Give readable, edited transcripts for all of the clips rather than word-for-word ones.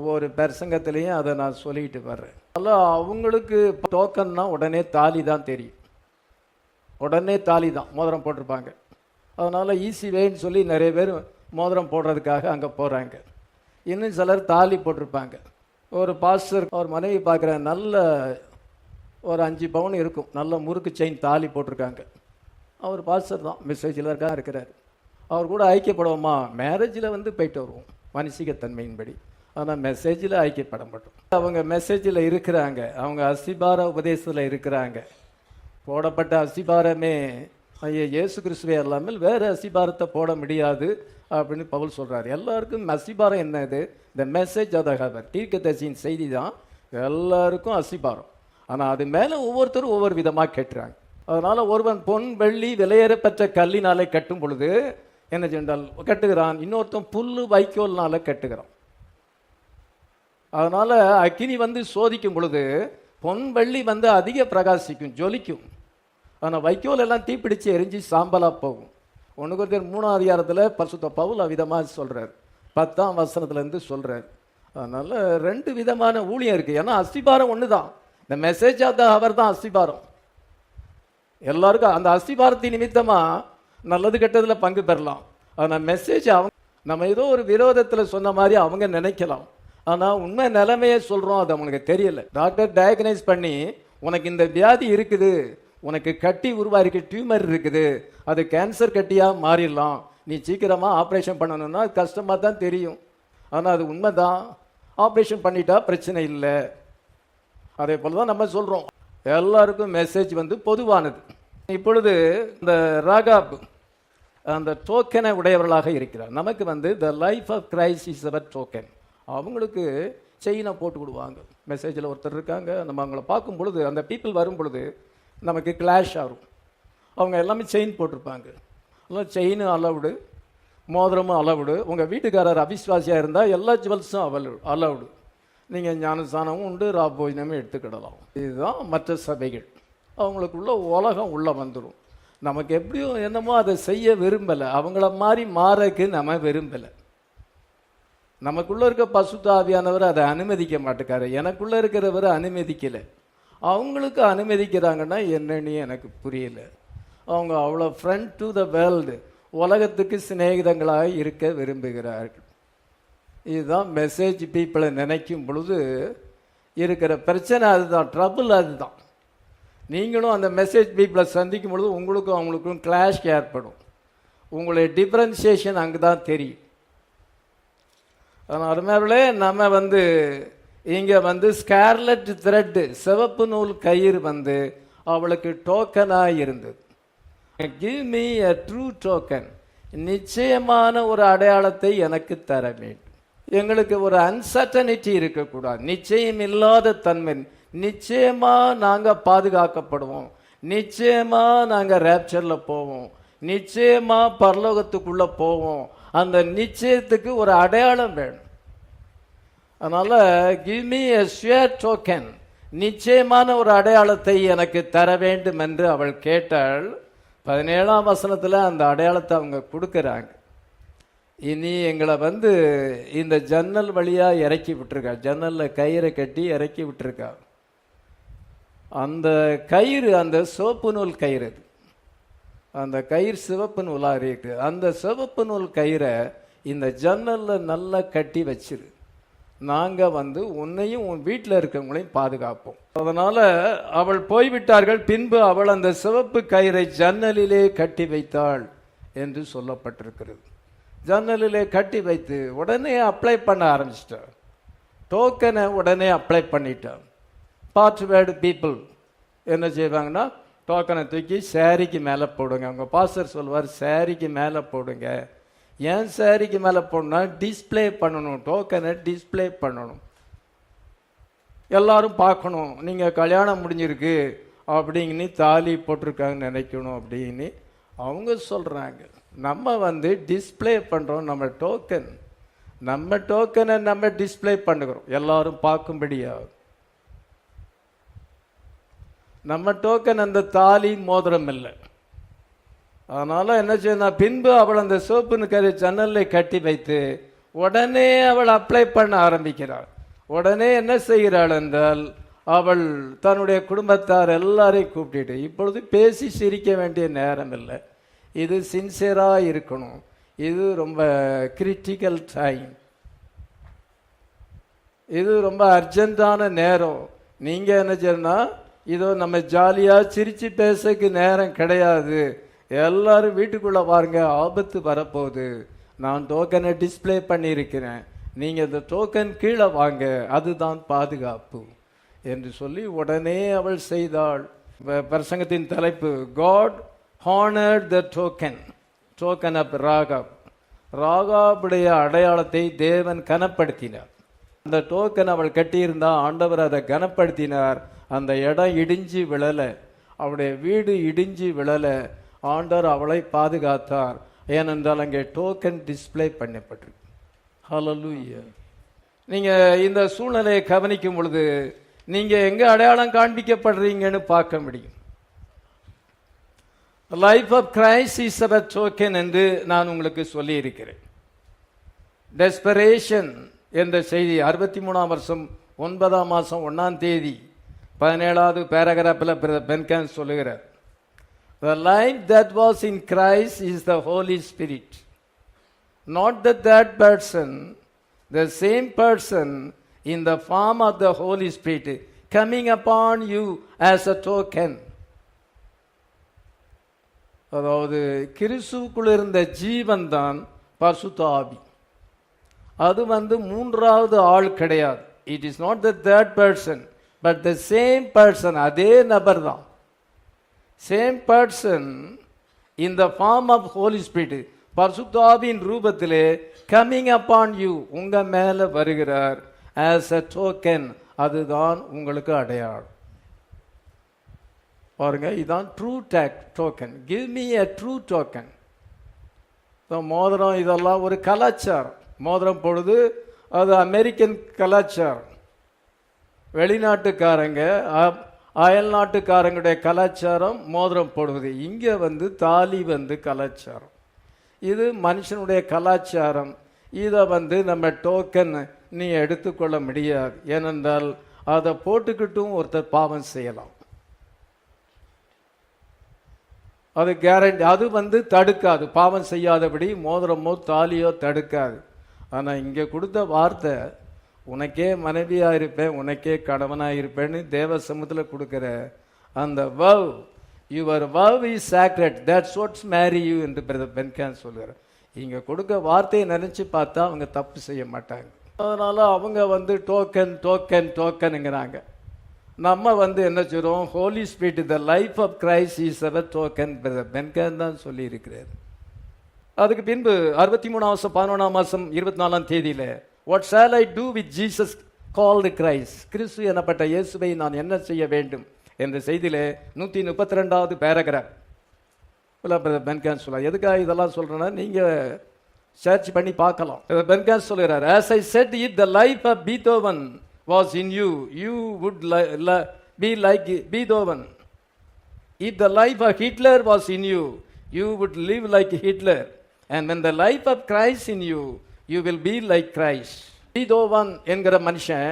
ஒவ்வொரு பிரசங்கத்திலையும் அதை நான் சொல்லிட்டு வர்றேன். அதனால் அவங்களுக்கு டோக்கன்னா உடனே தாலி தான் தெரியும், உடனே தாலி தான் மோதிரம் போட்டிருப்பாங்க. அதனால் ஈஸி வேன்னு சொல்லி நிறைய பேர் மோதிரம் போடுறதுக்காக அங்கே போகிறாங்க. இன்னும் சிலர் தாலி போட்டிருப்பாங்க. ஒரு பாஸ்டர் அவர் மனைவி பார்க்குற நல்ல ஒரு 5 பவுன் இருக்கும், நல்ல முறுக்கு செயின் தாலி போட்டிருக்காங்க. அவர் பாஸ்டர் தான், மெசேஜில் இருக்கிறார். அவர் கூட ஐக்கியப்படுவோமா? மேரேஜில் போயிட்டு வருவோம் மனுஷிகத்தன்மையின்படி, ஆனால் மெசேஜில் ஐக்கியப்பட மாட்டோம். அவங்க மெசேஜில் இருக்கிறாங்க, அவங்க அசிபார உபதேசத்தில் இருக்கிறாங்க. போடப்பட்ட அசிபாரமே ஐயா இயேசு கிறிஸ்துவே இல்லாமல் வேறு அசிபாரத்தை போட முடியாது அப்படின்னு பவுல் சொல்கிறார். எல்லாருக்கும் அசிபாரம் என்னது? இந்த மெசேஜ் அதாக தீர்க்கதரிசியின் செய்தி தான் எல்லாருக்கும் அசிபாரம். ஆனால் அது மேலே ஒவ்வொருத்தரும் ஒவ்வொரு விதமாக கேட்டுறாங்க. அதனால் ஒருவன் பொன் வெள்ளி விலையேறப்பெற்ற கல்லினாலே கட்டும் பொழுது என்ன சென்றால் கட்டுகிறான், இன்னொருத்தன் புல்லு வைக்கோல்னால கட்டுகிறான். அதனால் அக்கினி சோதிக்கும் பொழுது பொன் வெள்ளி அதிக பிரகாசிக்கும், ஜொலிக்கும். ஆனால் வைக்கோல் எல்லாம் தீப்பிடிச்சு எரிஞ்சு சாம்பலாக போகும். 1 Corinthians 3ஆம் அதிகாரத்தில் பரிசுத்த பவுல் அவ்விதமாக சொல்கிறார், 10ஆம் வசனத்துலேருந்து சொல்கிறார். அதனால் 2 விதமான ஊழியம் இருக்குது. ஏன்னா அஸ்திபாரம் ஒன்று தான், இந்த மெசேஜ் அவர் தான் அஸ்திபாரம். எல்லாருக்கும் அந்த அஸ்திபாரத்தின் நிமித்தமாக நல்லது கெட்டதில் பங்கு பெறலாம். ஆனால் மெசேஜ் அவங்க நம்ம ஏதோ ஒரு விரோதத்தில் சொன்ன மாதிரி அவங்க நினைக்கலாம். ஆனால் உண்மை நிலைமையே சொல்கிறோம், அது அவங்களுக்கு தெரியலை. டாக்டர் டயக்னைஸ் பண்ணி உனக்கு இந்த வியாதி இருக்குது, உனக்கு கட்டி உருவாயிருக்கு, டியூமர் இருக்குது, அது கேன்சர் கட்டியாக மாறிடலாம், நீ சீக்கிரமாக ஆப்ரேஷன் பண்ணணும்னா அது கஷ்டமாக தான் தெரியும். ஆனால் அது உண்மை தான், ஆப்ரேஷன் பண்ணிட்டா பிரச்சனை இல்லை. அதே போல் தான் நம்ம சொல்கிறோம். எல்லாருக்கும் மெசேஜ் பொதுவானது. இப்பொழுது இந்த ராகாப் அந்த டோக்கனை உடையவர்களாக இருக்கிறார். நமக்கு the life of Christ is our token. அவங்களுக்கு செயினை போட்டு விடுவாங்க. மெசேஜில் ஒருத்தர் இருக்காங்க, நம்ம அவங்கள பார்க்கும் பொழுது அந்த பீப்புள் வரும் பொழுது நமக்கு கிளாஷ் ஆகும். அவங்க எல்லாமே செயின் போட்டிருப்பாங்க. எல்லாம் செயின் அலவுடு, மோதிரமும் அலவுடு. உங்கள் வீட்டுக்காரர் அவிஸ்வாசியாக இருந்தால் எல்லா ஜுவல்ஸும் அலவுடு. நீங்கள் ஞானஸ்தானமும் உண்டு, ராபோஜனமும் எடுத்துக்கிடலாம். இதுதான் மற்ற சபைகள். அவங்களுக்குள்ள உலகம் உள்ளே வந்துடும். நமக்கு எப்படியும் என்னமோ அதை செய்ய விரும்பலை, அவங்கள மாதிரி மாறக்கு நம்ம விரும்பலை. நமக்குள்ளே இருக்க பசுத்த ஆவியானவர் அதை அனுமதிக்க மாட்டேக்காரு, எனக்குள்ளே இருக்கிறவர் அனுமதிக்கலை. அவங்களுக்கு அனுமதிக்கிறாங்கன்னா என்னன்னு எனக்கு புரியல. அவங்க அவ்வளோ ஃப்ரெண்ட் டு த வேர்ல்டு, உலகத்துக்கு சிநேகிதங்களாக இருக்க விரும்புகிறார்கள். இதுதான் மெசேஜ் பீப்புளை நினைக்கும் பொழுது இருக்கிற பிரச்சனை, அதுதான் ட்ரபிள். அதுதான் நீங்களும் அந்த மெசேஜ் பீப்புளை சந்திக்கும் பொழுது உங்களுக்கும் அவங்களுக்கும் கிளாஷ் ஏற்படும். உங்களுடைய டிஃப்ரென்சியேஷன் அங்கே தான் தெரியும். அதனால் அருமையாளர்களே, நம்ம இங்கே ஸ்கார்லெட் த்ரெட்டு, சிவப்பு நூல் கயிறு அவளுக்கு டோக்கனாக இருந்தது. Give me a true token, நிச்சயமான ஒரு அடையாளத்தை எனக்கு தர வேண்டும். எங்களுக்கு ஒரு அன்சர்டனிட்டி இருக்கக்கூடாது, நிச்சயம் இல்லாத தன்மை. நிச்சயமாக நாங்கள் பாதுகாக்கப்படுவோம், நிச்சயமாக நாங்கள் ரேப்சரில் போவோம், நிச்சயமாக பரலோகத்துக்குள்ளே போவோம். அந்த நிச்சயத்துக்கு ஒரு அடையாளம் வேணும். அதனால் give me a sure token, நிச்சயமான ஒரு அடையாளத்தை எனக்கு தர வேண்டும் என்று அவள் கேட்டாள். 17ஆம் வசனத்தில் அந்த அடையாளத்தை அவங்க கொடுக்குறாங்க. இனி எங்களை இந்த ஜன்னல் வழியாக இறக்கி விட்டுருக்கா, ஜன்னலில் கயிறை கட்டி இறக்கி விட்டுருக்கா. அந்த கயிறு அந்த சிவப்பு நூல் கயிறு, அந்த கயிறு சிவப்பு நூலாக இருக்கு. அந்த சிவப்பு நூல் கயிறை இந்த ஜன்னலில் நல்லா கட்டி வச்சிரு, நாங்கள் உன்னையும் உன் வீட்டில் இருக்கவங்களையும் பாதுகாப்போம். அதனால் அவள் போய்விட்டார்கள். பின்பு அவள் அந்த சிவப்பு கயிறை ஜன்னலிலே கட்டி வைத்தாள் என்று சொல்லப்பட்டிருக்கிறது. ஜன்னலிலே கட்டி வைத்து உடனே அப்ளை பண்ண ஆரம்பிச்சிட்டாள். டோக்கனை உடனே அப்ளை பண்ணிட்டாள். பார்ட்வேர்டு பீப்புள் என்ன செய்வாங்கன்னா, டோக்கனை தூக்கி சாரிக்கு மேலே போடுங்க. அவங்க பாஸ்டர் சொல்வார், சாரிக்கு மேலே போடுங்க. ஏன் சாரிக்கு மேலே போடணும்னா டிஸ்பிளே பண்ணணும், டோக்கனை டிஸ்பிளே பண்ணணும், எல்லாரும் பார்க்கணும் நீங்கள் கல்யாணம் முடிஞ்சிருக்கு அப்படிங்கன்னு, தாலி போட்டிருக்காங்கன்னு நினைக்கணும் அப்படின்னு அவங்க சொல்கிறாங்க. நம்ம டிஸ்பிளே பண்ணுறோம் நம்ம டோக்கன், நம்ம டோக்கனை நம்ம டிஸ்பிளே பண்ணுகிறோம் எல்லாரும் பார்க்கும்படியாக. நம்ம டோக்கன் அந்த தாலி மோதிரம் இல்லை. அதனால் என்ன செய்யணும், பின்பு அவள் அந்த சோப்புன்னு கறி ஜன்னலில் கட்டி வைத்து உடனே அவள் அப்ளை பண்ண ஆரம்பிக்கிறாள். உடனே என்ன செய்கிறாள் என்றால், அவள் தன்னுடைய குடும்பத்தார் எல்லாரையும் கூப்பிட்டு, இப்பொழுது பேசி சிரிக்க வேண்டிய நேரம் இல்லை, இது சின்சியராக இருக்கணும், இது ரொம்ப கிரிட்டிக்கல் டைம், இது ரொம்ப அர்ஜென்ட்டான நேரம். நீங்கள் என்ன செய்யணும்னா, இதோ நம்ம ஜாலியாக சிரித்து பேசக்கு நேரம் கிடையாது, எல்லாரும் வீட்டுக்குள்ளே பாருங்க, ஆபத்து வரப்போகுது, நான் டோக்கனை டிஸ்பிளே பண்ணியிருக்கிறேன், நீங்கள் இந்த டோக்கன் கீழே வாங்க, அதுதான் பாதுகாப்பு என்று சொல்லி உடனே அவள் செய்தாள். பிரசங்கத்தின் தலைப்பு, God honoured the token, token of Rahab. ராகாபுடைய அடையாளத்தை தேவன் கனப்படுத்தினார். அந்த டோக்கன் அவள் கட்டியிருந்தா ஆண்டவர் அதை கனப்படுத்தினார். அந்த இடம் இடிஞ்சு விழலை, அவளுடைய வீடு இடிஞ்சு விழலை, ஆண்டவர் அவளை பாதுகாத்தார். ஏனென்றால் அங்கே டோக்கன் டிஸ்பிளே பண்ணப்பட்டிருக்கு. ஹல்லேலூயா. நீங்கள் இந்த சூழ்நிலையை கவனிக்கும் பொழுது நீங்கள் எங்கே அடையாளம் காண்பிக்கப்படுறீங்கன்னு பார்க்க முடியும். Life of Christ is our token என்று நான் உங்களுக்கு சொல்லி இருக்கிறேன். டெஸ்பரேஷன் என்ற செய்தி 63ஆம் வருஷம் 9ஆம் மாதம் 1ஆம் தேதி 17வது பேராகிராஃபில் பென்கான் சொல்லுகிறார், the life that was in Christ is the Holy Spirit, not the third person, the same person in the form of the Holy Spirit coming upon you as a token. அதாவது கிறிஸ்துவுக்குள் இருந்த ஜீவன் தான் பரிசுத்த ஆவி. அது மூன்றாவது ஆள் கிடையாது. It is not the third person, but the same person, அதே நபர் தான். Same person in the form of holy spirit, பரிசுத்த ஆவியின் ரூபத்திலே கம்மிங் அப்பான் யூ, உங்க மேல வருகிறார் ஆஸ் அ டோக்கன். அதுதான் உங்களுக்கு அடையாளம். பாருங்க, இதுதான் true token. Give me a true token. மோதிரம் இதெல்லாம் ஒரு கலாச்சாரம். மோதிரம் பொழுது அது அமெரிக்கன் கலாச்சாரம். வெளிநாட்டுக்காரங்க அயல் நாட்டுக்காரங்களுடைய கலாச்சாரம் மோதிரம் போடுவது. இங்கே தாலி கலாச்சாரம். இது மனுஷனுடைய கலாச்சாரம். இதை நம்ம டோக்கன் நீ எடுத்துக்கொள்ள முடியாது. ஏனென்றால் அதை போட்டுக்கிட்டும் ஒருத்தர் பாவம் செய்யலாம். அது கேரண்டி. அது தடுக்காது, பாவம் செய்யாதபடி மோதிரமோ தாலியோ தடுக்காது. ஆனால் இங்கே கொடுத்த வார்த்தை, உனக்கே மனைவியாக இருப்பேன், உனக்கே கணவனாக இருப்பேன்னு தேவ சமூகத்தில் கொடுக்குற அந்த vow, your vow is sacred, that's what's marry you என்று பிரதர் பென்கான் சொல்கிறார். இங்கே கொடுக்க வார்த்தையை நினச்சி பார்த்தா அவங்க தப்பு செய்ய மாட்டாங்க. அதனால் அவங்க டோக்கன் டோக்கன் டோக்கனுங்கிறாங்க. நம்ம என்ன சொல்கிறோம், holy spirit, the life of Christ is our token, brother பென்கான் தான் சொல்லி இருக்கிறார். அதுக்கு பின்பு 63ஆம் 11ஆம் மாதம் 24ஆம் தேதியில், what shall I do with Jesus called Christ, கிறிஸ்து எனப்பட்ட இயேசுவை நான் என்ன செய்ய வேண்டும் என்ற செய்தியிலே 132வது பேராகிராஃப் பென்கான் சொல்ல. எதுக்காக இதெல்லாம் சொல்றேன்னா, நீங்க சர்ச் பண்ணி பார்க்கலாம். பென்கான் சொல்கிறார், as I said, if the life of Beethoven was in you, you would be like Beethoven. If the life of Hitler was in you, you would live like Hitler. And when the life of Christ in you, you will be like Christ. பீதோவன் என்கிற மனுஷன்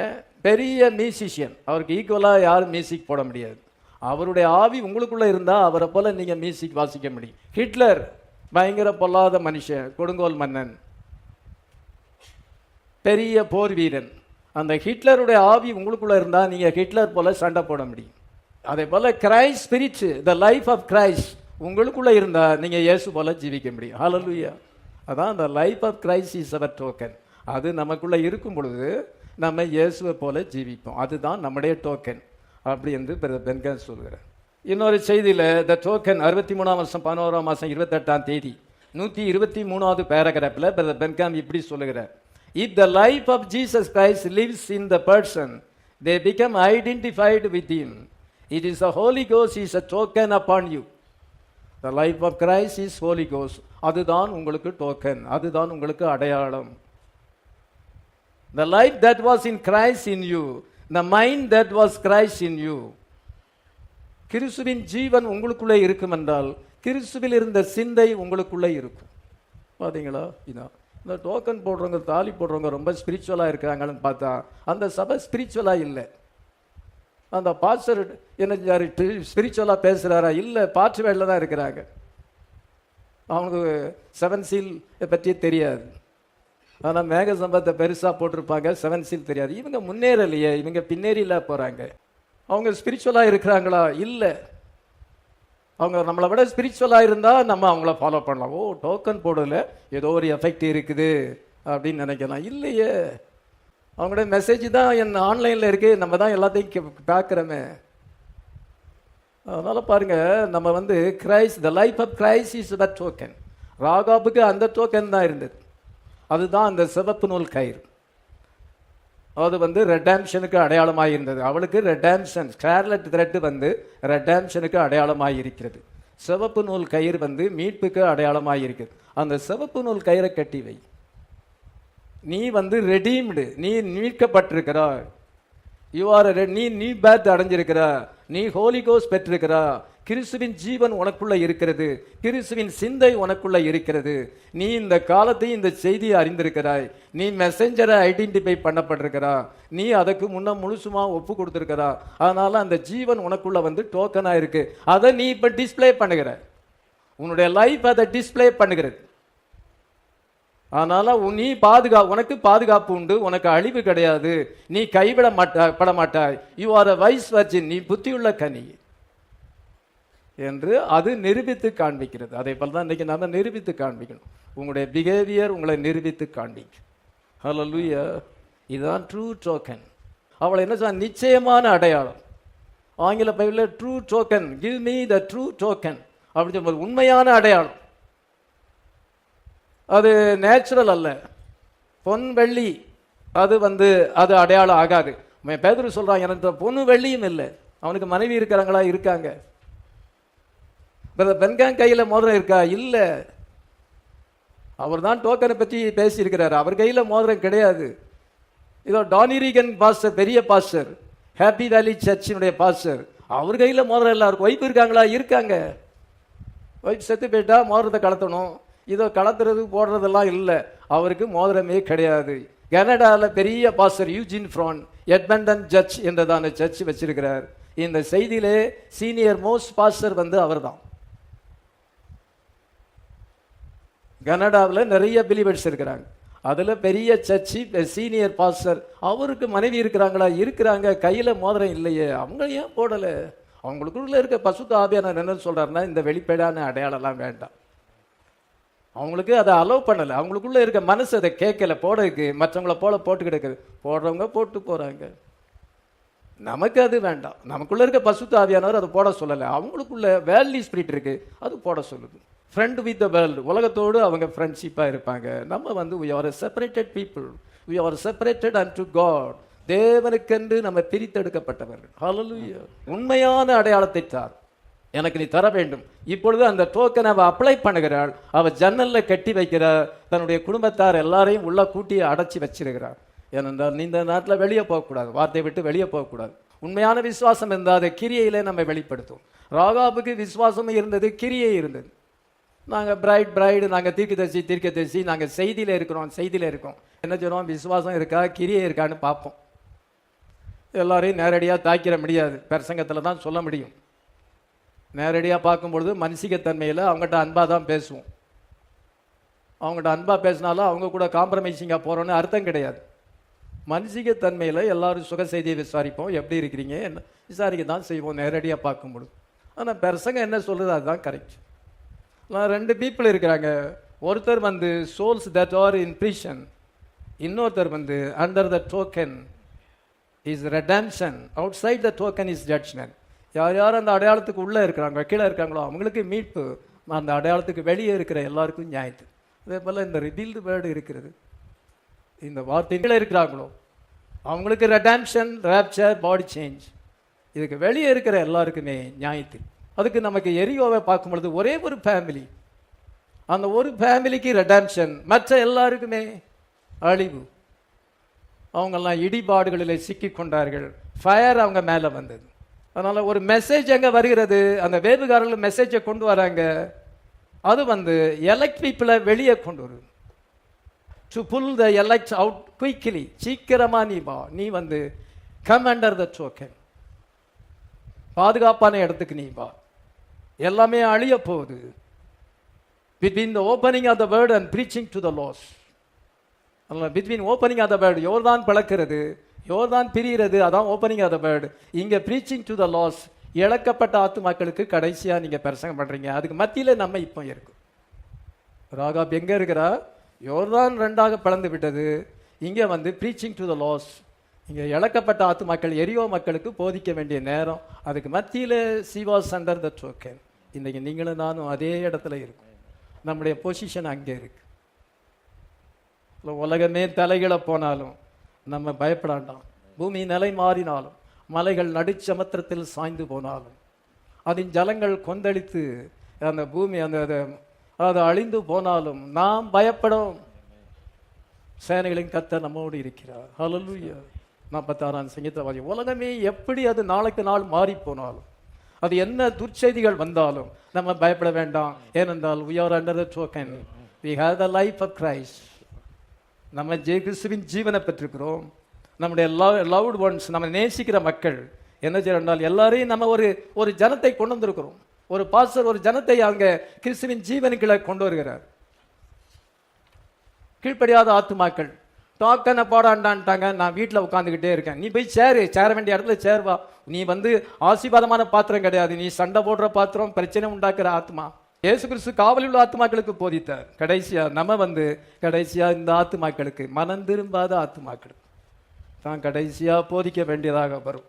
பெரிய musician. அவருக்கு ஈக்குவலாக யாரும் music போட முடியாது. அவருடைய ஆவி உங்களுக்குள்ள இருந்தால் அவரை போல நீங்க மியூசிக் வாசிக்க முடியும். ஹிட்லர் பயங்கர பொல்லாத மனுஷன், கொடுங்கோல் மன்னன், பெரிய போர் வீரன். அந்த ஹிட்லருடைய ஆவி உங்களுக்குள்ள இருந்தா நீங்க ஹிட்லர் போல சண்டை போட முடியும். அதே போல Christ spirit, the life of Christ உங்களுக்குள்ள இருந்தா நீங்க இயேசு போல ஜீவிக்க முடியும். ஹல்லேலூயா. அதான் the life of Christ is our token. அது நமக்குள்ள இருக்கும் பொழுது நம்ம இயேசுவை போல ஜீவிப்போம். அதுதான் நம்முடைய டோக்கன் அப்படி என்று பென்கான் சொல்கிறார். இன்னொரு செய்தியில் த டோக்கன் 63ஆம் வருஷம் 11ஆம் மாதம் 28ஆம் தேதி 123வது பேராகிராஃபில் பிரதர் பென்கான் இப்படி சொல்லுகிறார், if the life of Jesus Christ lives in the person, they become identified with him. It is the Holy Ghost is a token upon you. The life of Christ is Holy Ghost. அதுதான் உங்களுக்கு token, அதுதான் உங்களுக்கு அடையாளம். The life that was in Christ in you, the mind that was Christ in you. கிறிஸ்துவின் ஜீவன் உங்களுக்குள்ளே இருக்கும் என்றால் கிறிஸ்துவில் இருந்த சிந்தை உங்களுக்குள்ளே இருக்கும். பார்த்தீங்களா? இதான் இந்த டோக்கன் போடுறவங்க, தாலி போடுறவங்க ரொம்ப ஸ்பிரிச்சுவலாக இருக்கிறாங்கன்னு பார்த்தா அந்த சபை ஸ்பிரிச்சுவலாக இல்லை. அந்த பாஸ்டர் என்ன ஸ்பிரிச்சுவலாக பேசுகிறாரா? இல்லை, பாற்று வேலையில் தான் இருக்கிறாங்க. அவனுக்கு 7 சீல் பற்றி தெரியாது. ஆனால் மேக சம்பத்தை பெருசாக போட்டிருப்பாங்க, 7 சீல் தெரியாது. இவங்க முன்னேறலையே, இவங்க பின்னேறில போகிறாங்க. அவங்க ஸ்பிரிச்சுவலாக இருக்கிறாங்களா? இல்லை. அவங்க நம்மளை விட ஸ்பிரிச்சுவலாக இருந்தால் நம்ம அவங்கள ஃபாலோ பண்ணலாம். ஓ, டோக்கன் போடல, ஏதோ ஒரு எஃபெக்ட் இருக்குது அப்படின்னு நினைக்கலாம். இல்லையே, அவங்களோட மெசேஜ் தான் என் ஆன்லைனில் இருக்குது, நம்ம தான் எல்லாத்தையும் பார்க்குறோமே. அதனால் பாருங்கள், நம்ம வந்து Christ, the life of Christ is the token. ராகாபுக்கு அந்த டோக்கன் தான் இருந்தது. அதுதான் அந்த சிவப்பு நூல் கயிறு. அது வந்து ரெடாம்ஷனுக்கு அடையாளமாக இருந்தது. அவளுக்கு ரெடாம்ஷன், ஸ்கார்லட் த்ரெட் வந்து ரெடாம்ஷனுக்கு அடையாளமாக இருக்கிறது. சிவப்பு நூல் கயிறு வந்து மீட்புக்கு அடையாளமாக இருக்குது. அந்த சிவப்பு நூல் கயிறை கட்டி வை. நீ வந்து ரெடீம்டு, நீ மீட்கப்பட்டிருக்கிறாய். யூ ஆர் நீ நியூ பேர்த் அடைஞ்சிருக்கிறா, நீ ஹோலி கோஸ்ட் பெற்றிருக்கிறா, கிறிஸ்துவின் ஜீவன் உனக்குள்ள இருக்கிறது, கிறிஸ்துவின் சிந்தை உனக்குள்ள இருக்கிறது. நீ இந்த காலத்தையும் இந்த செய்தியை அறிந்திருக்கிறாய், நீ மெசஞ்சரை ஐடென்டிஃபை பண்ணப்பட்டிருக்கிறா, நீ அதுக்கு முன்ன முழுசுமா ஒப்பு கொடுத்துருக்கிறா. அதனால அந்த ஜீவன் உனக்குள்ள வந்து டோக்கனா இருக்கு. அதை நீ இப்ப டிஸ்பிளே பண்ணுகிற, உன்னுடைய லைஃப் அதை டிஸ்பிளே பண்ணுகிறது. அதனால நீ உனக்கு பாதுகாப்பு உண்டு, உனக்கு அழிவு கிடையாது, நீ கைவிடப்பட மாட்டாய். You are a wise virgin, நீ புத்தியுள்ள கனி என்று அது நிரூபித்து காண்பிக்கிறது. அதே போல தான் இன்னைக்கு நம்ம நிரூபித்து காண்பிக்கணும். உங்களுடைய பிஹேவியர் உங்களை நிரூபித்து காண்பிக்கும். ஹல்லேலூயா. இதுதான் ட்ரூ டோக்கன். அவளை என்ன சொன்ன? நிச்சயமான அடையாளம். ஆங்கில பைபிளில் true token, give me the true token அப்படின்னு சொல்லும்போது உண்மையான அடையாளம். அது நேச்சுரல் அல்ல, பொன் வெள்ளி அது வந்து அது அடையாளம் ஆகாது. பேதுரு சொல்றான், எனக்கு பொண்ணு வெள்ளியும் இல்லை. அவனுக்கு மனைவி இருக்கிறாங்களா? இருக்காங்க. பென்காங் கையில மோதிரம் இருக்கா? இல்ல. அவர் தான் டோக்கனை பற்றி பேசியிருக்கிறார். அவர் கையில மோதிரம் கிடையாது. இதோ டானிரிகன் பாஸ்டர், பெரிய பாஸ்டர், ஹாப்பி வேலி சர்ச்சினுடைய பாஸ்டர், அவர் கையில மோதிரம் எல்லாருக்கும். ஒய்ஃப் இருக்காங்களா? இருக்காங்க. ஒய்ஃப் செத்து போயிட்டா மோதிரத்தை கலத்தணும். இதோ கலத்துறது போடுறதெல்லாம் இல்லை, அவருக்கு மோதிரமே கிடையாது. கனடாவில் பெரிய பாஸ்டர் யூஜின் ஃப்ரான் எட்மண்டன் சர்ச் என்றதான சர்ச் வச்சிருக்கிறார். இந்த செய்தியிலே சீனியர் மோஸ்ட் பாஸ்டர் வந்து அவர் தான். கனடாவில் நிறைய பிலிவர்ஸ் இருக்கிறாங்க, அதுல பெரிய சர்ச்சி சீனியர் பாஸ்டர். அவருக்கு மனைவி இருக்கிறாங்களா? இருக்கிறாங்க. கையில மோதிரம் இல்லையே, அவங்க ஏன் போடல? அவங்களுக்குள்ள இருக்க பசுத்த ஆவியானவர் என்ன சொல்றாருன்னா, இந்த வெளிப்படையான அடையாளம்லாம் வேண்டாம். அவங்களுக்கு அதை அலோவ் பண்ணலை. அவங்களுக்குள்ள இருக்க மனசு அதை கேட்கல போடுறதுக்கு. மற்றவங்கள போல போட்டு கிடக்குது, போடுறவங்க போட்டு போறாங்க. நமக்கு அது வேண்டாம். நமக்குள்ள இருக்க பசுத்த ஆவியானவர் அதை போட சொல்லலை. அவங்களுக்குள்ள வேர்ல்ட்லி ஸ்பிரிட் இருக்கு, அது போட சொல்லுது. ஃப்ரெண்ட் வித் த வேர்ல்டு, உலகத்தோடு அவங்க ஃப்ரெண்ட்ஷிப்பாக இருப்பாங்க. நம்ம வந்து we are a separated people, we are separated unto God. தேவனுக்கென்று நம்ம பிரித்தெடுக்கப்பட்டவர்கள். ஹல்லேலூயா. உண்மையான அடையாளத்தை தார், எனக்கு நீ தர வேண்டும். இப்பொழுது அந்த டோக்கன் அவ அப்ளை பண்ணுகிறாள். அவ ஜன்னல்ல கட்டி வைக்கிறார். தன்னுடைய குடும்பத்தார் எல்லாரையும் உள்ள கூட்டி அடைச்சி வச்சிருக்கிறார். ஏனென்றால் நீ இந்த நாட்டில் வெளியே போகக்கூடாது, வார்த்தையை விட்டு வெளியே போகக்கூடாது. உண்மையான விசுவாசம் இருந்தால் அதை கிரியையிலே நம்ம வெளிப்படுத்தும். ராகாபுக்கு விசுவாசம் இருந்தது, கிரியை இருந்தது. நாங்கள் பிரைடு, நாங்கள் தீர்க்கதரிசி, நாங்கள் செய்தியில் இருக்கோம். என்ன சொல்லுவோம்? விசுவாசம் இருக்கா, கிரியை இருக்கான்னு பார்ப்போம். எல்லாரையும் நேரடியாக தாக்கிட முடியாது, பிரசங்கத்தில் தான் சொல்ல முடியும். நேரடியாக பார்க்கும்பொழுது மனசிகத்தன்மையில் அவங்ககிட்ட அன்பாக தான் பேசுவோம். அவங்ககிட்ட அன்பாக பேசினாலும் அவங்க கூட காம்ப்ரமைசிங்காக போகிறோன்னு அர்த்தம் கிடையாது. மனசிகத்தன்மையில் எல்லாரும் சுக செய்தியை விசாரிப்போம், எப்படி இருக்கிறீங்க என்ன விசாரிக்க தான் செய்வோம் நேரடியாக பார்க்கும்பொழுது. ஆனால் பிரசங்கம் என்ன சொல்கிறது அதுதான் கரெக்ட். ரெண்டு பீப்புள் இருக்கிறாங்க. ஒருத்தர் வந்து souls that are in prison, இன்னொருத்தர் வந்து under the token is redemption, outside the token is judgement. யார் யார் அந்த அடையாளத்துக்கு உள்ளே இருக்கிறாங்க, கீழே இருக்காங்களோ அவங்களுக்கு மீட்பு, அந்த அடையாளத்துக்கு வெளியே இருக்கிற எல்லாருக்கும் நியாயத்து. அதே போல் இந்த ரிபீல்டு வேர்டு இருக்கிறது. இந்த வார்த்தை கீழே இருக்கிறாங்களோ அவங்களுக்கு ரெடம்ஷன், ராப்சர், பாடி சேஞ்ச். இதுக்கு வெளியே இருக்கிற எல்லாருக்குமே நியாயத்து. அதுக்கு நமக்கு எரியோவை பார்க்கும் பொழுது ஒரே ஒரு ஃபேமிலி, அந்த ஒரு ஃபேமிலிக்கு ரெடம்ஷன், மற்ற எல்லாருக்குமே அழிவு. அவங்கெல்லாம் இடிபாடுகளில் சிக்கி கொண்டார்கள், ஃபயர் அவங்க மேலே வந்தது. அதனால ஒரு மெசேஜ் அங்கே வருகிறது, அந்த வேவுகாரர்கள் மெசேஜை கொண்டு வராங்க. அது வந்து எலக்ட் பீப்புளை வெளியே கொண்டு வருது. To pull the elect out quickly. சீக்கிரமா நீ வா, நீ வந்து கம் அண்டர் த டோக்கன், பாதுகாப்பான இடத்துக்கு நீ வா. எல்லாமே அழிய போகுது. Between the opening of the word and preaching to the lost. Between opening of the word, யோர்தான் பிளக்கிறது, யோர்தான் பிரிகிறது, அதான் ஓப்பனிங் ஆஃப் த வேர்ட். இங்க preaching to the lost, இழக்கப்பட்ட ஆத்துமாக்களுக்கு கடைசியா நீங்க பிரசங்கம் பண்றீங்க. அதுக்கு மத்தியில நம்ம இப்போ இருக்கும். ராகாப் எங்க இருக்கிறா? யோர்தான் ரெண்டாக பிளந்து விட்டது. இங்க வந்து preaching to the lost, இங்க இழக்கப்பட்ட ஆத்துமாக்கள் எரியோ மக்களுக்கு போதிக்க வேண்டிய நேரம். அதுக்கு மத்தியில she was under the token. இன்னைக்கு நீங்களும் நானும் அதே இடத்துல இருக்கும். நம்முடைய பொசிஷன் அங்கே இருக்கு. உலகமே தலைகளை போனாலும் நம்ம பயப்படாண்டாம். பூமி நிலை மாறினாலும், மலைகள் நடுச்சமுத்திரத்தில் சாய்ந்து போனாலும், அதன் ஜலங்கள் கொந்தளித்து அந்த பூமி அது அழிந்து போனாலும் நாம் பயப்படும். சேனைகளின் கர்த்தர் நம்மோடு இருக்கிறார். ஹல்லேலூயா. 46ஆம் சங்கீதவாதி, உலகமே எப்படி அது நாளுக்கு நாள் மாறி போனாலும், அது என்ன துர்ச்செய்திகள் வந்தாலும் நம்ம பயப்பட வேண்டாம். ஏனென்றால் we are under the token, we have the life of Christ. நம்ம கிறிஸ்துவின் ஜீவனை பெற்றிருக்கிறோம். நம்முடைய லவ்ட் ஒன்ஸ், நம்ம நேசிக்கிற மக்கள் என்ன செய்யறால் எல்லாரையும் நம்ம ஒரு ஜனத்தை கொண்டு வந்திருக்கிறோம். ஒரு பாஸ்டர் ஒரு ஜனத்தை அங்க கிறிஸ்துவின் ஜீவனுக்குள்ள கொண்டு வருகிறார். கீழ்ப்படியாத ஆத்துமாக்கள் டோக்கனை போடாண்டான்ட்டாங்க, நான் வீட்டில் உட்காந்துக்கிட்டே இருக்கேன். நீ போய் சேர வேண்டிய இடத்துல சேர்வா. நீ வந்து ஆசீர்வாதமான பாத்திரம் கிடையாது, நீ சண்டை போடுற பாத்திரம், பிரச்சனை உண்டாக்குற ஆத்மா. இயேசு கிறிஸ்து காவலில் உள்ள ஆத்துமாக்களுக்கு போதித்தார். கடைசியா நம்ம வந்து இந்த ஆத்துமாக்களுக்கு, மனம் திரும்பாத ஆத்துமாக்களுக்கு தான் கடைசியா போதிக்க வேண்டியதாக வரும்.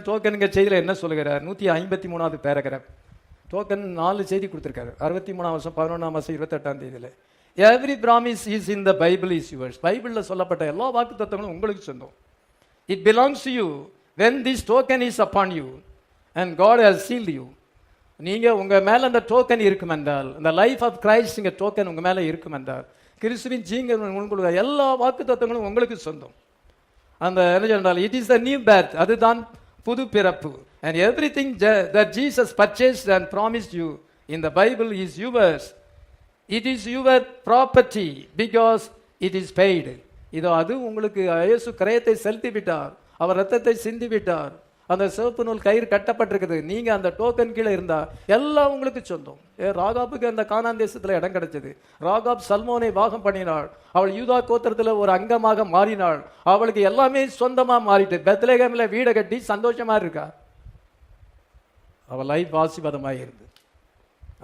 டோக்கனுங்க செய்தியில் என்ன சொல்லுகிறார்? 153வது பேராகிராஃப். டோக்கன் 4 செய்தி கொடுத்திருக்காரு. 63ஆம் வருஷம் 11ஆம் மாசம் 28ஆம் தேதியில. Every promise is in the Bible is yours. பைபிளில் சொல்லப்பட்ட எல்லா வாக்கு தத்துவங்களும் உங்களுக்கு சொந்தம். It belongs to you when this token is upon you and God has sealed you. நீங்க உங்க மேல அந்த டோக்கன் இருக்கும் என்றால், அந்த லைஃப் ஆஃப் கிரைஸ்ட் இங்க டோக்கன் உங்க மேல இருக்கும் என்றால், கிறிஸ்துவின் உங்களுக்கு எல்லா வாக்கு தத்துவங்களும் உங்களுக்கு சொந்தம். அந்த என்ன சொன்னால், it is the new birth, அதுதான் புது பிறப்பு. And every thing that Jesus purchased and promised you in the Bible is yours. It is your property because it is paid. இதோ அது உங்களுக்கு இயேசு கிரயத்தை செலுத்தி விட்டார், அவர் ரத்தத்தை சிந்தி விட்டார். அந்த சிவப்பு நூல் கயிறு கட்டப்பட்டிருக்குது. நீங்க அந்த டோக்கன் கீழே இருந்தா எல்லாம் உங்களுக்கு சொந்தம். ராகாப்புக்கு அந்த கானான் தேசத்துல இடம் கிடைச்சது. ராகாப் சல்மோனை வாகம் பண்ணினாள். அவள் யூதா கோத்திரத்துல ஒரு அங்கமாக மாறினாள். அவளுக்கு எல்லாமே சொந்தமா மாறிட்டு பெத்லகேம்ல வீடை கட்டி சந்தோஷமா இருக்கா. அவள் லைஃப் ஆசீர்வாதமாக இருந்து.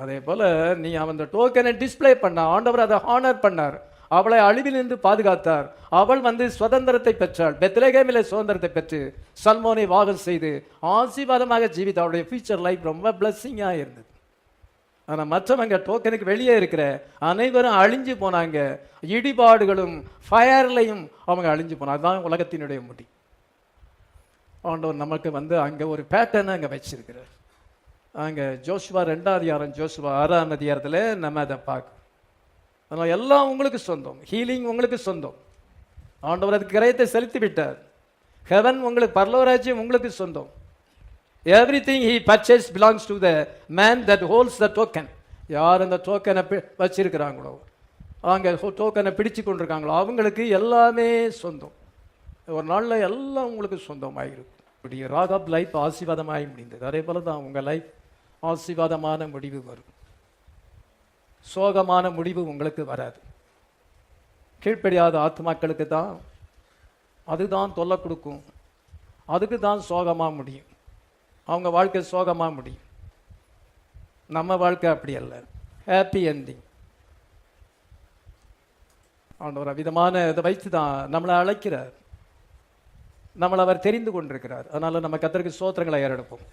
அதே போல நீ அந்த டோக்கனை டிஸ்பிளே பண்ண, ஆண்டவர் அதை ஹானர் பண்ணார். அவளை அழிவிலிருந்து பாதுகாத்தார். அவள் வந்து சுதந்திரத்தை பெற்றாள். பெத்லகேமிலே சுதந்திரத்தை பெற்று சல்மோனை வாகம் செய்து ஆசீர்வாதமாக ஜீவித்த அவளுடைய ஃபியூச்சர் லைஃப் ரொம்ப பிளஸ்ஸிங்கா இருந்தது. ஆனா மற்றவங்க டோக்கனுக்கு வெளியே இருக்கிற அனைவரும் அழிஞ்சு போனாங்க. இடிபாடுகளும் ஃபயர்லையும் அவங்க அழிஞ்சு போனாங்க. அதுதான் உலகத்தினுடைய முடி. ஆண்டவர் நமக்கு வந்து அங்க ஒரு பேட்டர்னை அங்க வச்சிருக்கிறார். அங்க ஜோசுவா 2ஆம் அதிகாரம், ஜோசுவா 6ஆம் அதிகாரத்துல நம்ம அதை பார்க்கணும். அதனால எல்லாம் உங்களுக்கு சொந்தம். ஹீலிங் உங்களுக்கு சொந்தம். ஆண்டவர் அதுக்கு கிரயத்தை செலுத்தி விட்டார். ஹெவன் உங்களுக்கு, பரலோகராஜ்யம் உங்களுக்கு சொந்தம். Everything he purchase belongs to the man that holds the token. யார் அந்த டோக்கனை வச்சிருக்கிறாங்களோ, அங்க டோக்கனை பிடிச்சு கொண்டிருக்காங்களோ அவங்களுக்கு எல்லாமே சொந்தம். ஒரு நாள்ல எல்லாம் உங்களுக்கு சொந்தமாயிருக்கும். இப்படி ராகாப் லைஃப் ஆசீர்வாதமாகி முடிந்தது. அதே போல தான் உங்க லைஃப் ஆசீர்வாதமான முடிவு வரும். சோகமான முடிவு உங்களுக்கு வராது. கீழ்ப்படியாத ஆத்மாக்களுக்கு தான் அதுதான் தொல்லை கொடுக்கும். அதுக்கு தான் சோகமா முடியும். அவங்க வாழ்க்கை சோகமா முடியும். நம்ம வாழ்க்கை அப்படி அல்ல, ஹாப்பி என்டிங். ஆண்டவர் விதமான இதை வைத்து தான் நம்மளை அழைக்கிறார். நம்மளை அவர் தெரிந்து கொண்டிருக்கிறார். அதனால நம்ம கர்த்தருக்கு ஸ்தோத்திரங்களை ஏறெடுப்போம்.